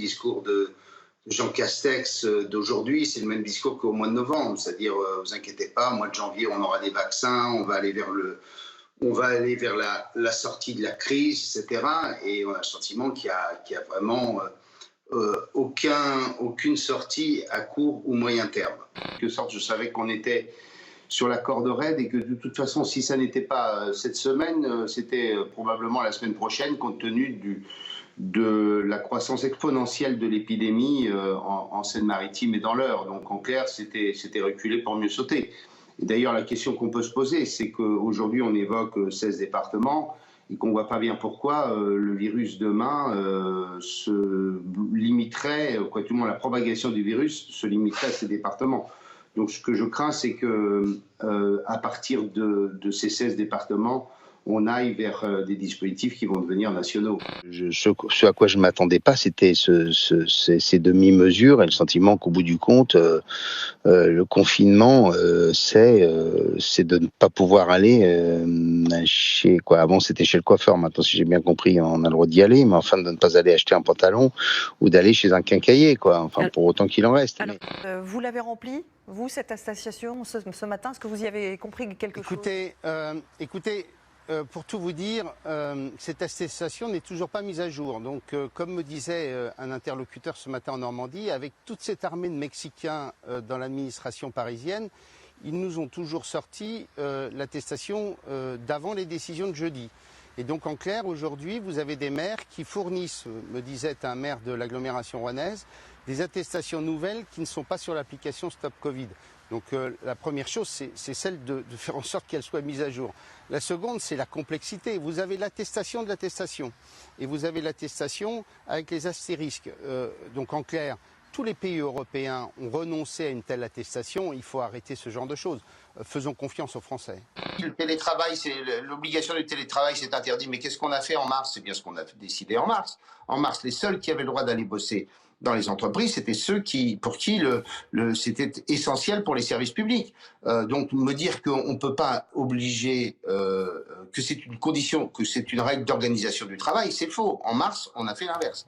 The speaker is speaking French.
discours de Jean Castex d'aujourd'hui, c'est le même discours qu'au mois de novembre, c'est-à-dire vous inquiétez pas, au mois de janvier on aura des vaccins, on va aller vers la sortie de la crise, etc. Et on a le sentiment qu'il y a vraiment aucune sortie à court ou moyen terme. En quelque sorte, je savais qu'on était sur la corde raide et que de toute façon, si ça n'était pas cette semaine, c'était probablement la semaine prochaine, compte tenu de la croissance exponentielle de l'épidémie en Seine-Maritime et dans l'Eure. Donc en clair, c'était reculer pour mieux sauter. Et d'ailleurs, la question qu'on peut se poser, c'est qu'aujourd'hui, on évoque 16 départements et qu'on ne voit pas bien pourquoi le virus demain se limiterait, quoi, tout le monde, la propagation du virus se limiterait à ces départements. Donc ce que je crains, c'est qu'à partir de ces 16 départements, on aille vers des dispositifs qui vont devenir nationaux. Ce à quoi je ne m'attendais pas, c'était ces demi-mesures et le sentiment qu'au bout du compte, le confinement, c'est de ne pas pouvoir aller chez quoi. Avant, c'était chez le coiffeur. Maintenant, si j'ai bien compris, on a le droit d'y aller, mais enfin de ne pas aller acheter un pantalon ou d'aller chez un quincaillier, quoi. Enfin, pour autant qu'il en reste. Alors, vous l'avez rempli, vous, cette attestation, ce matin? Est-ce que vous y avez compris quelque chose? Écoutez, pour tout vous dire, cette attestation n'est toujours pas mise à jour. Donc, comme me disait un interlocuteur ce matin en Normandie, avec toute cette armée de Mexicains dans l'administration parisienne, ils nous ont toujours sorti l'attestation d'avant les décisions de jeudi. Et donc, en clair, aujourd'hui, vous avez des maires qui fournissent, me disait un maire de l'agglomération rouennaise, des attestations nouvelles qui ne sont pas sur l'application Stop Covid. Donc la première chose, c'est celle de faire en sorte qu'elle soit mise à jour. La seconde, c'est la complexité. Vous avez l'attestation de l'attestation et vous avez l'attestation avec les astérisques. Donc en clair, tous les pays européens ont renoncé à une telle attestation. Il faut arrêter ce genre de choses. Faisons confiance aux Français. Le télétravail, l'obligation du télétravail, c'est interdit. Mais qu'est-ce qu'on a fait en mars? C'est bien ce qu'on a décidé en mars. En mars, les seuls qui avaient le droit d'aller bosser dans les entreprises, c'était ceux pour qui c'était essentiel pour les services publics. Donc me dire qu'on ne peut pas obliger, que c'est une condition, que c'est une règle d'organisation du travail, c'est faux. En mars, on a fait l'inverse.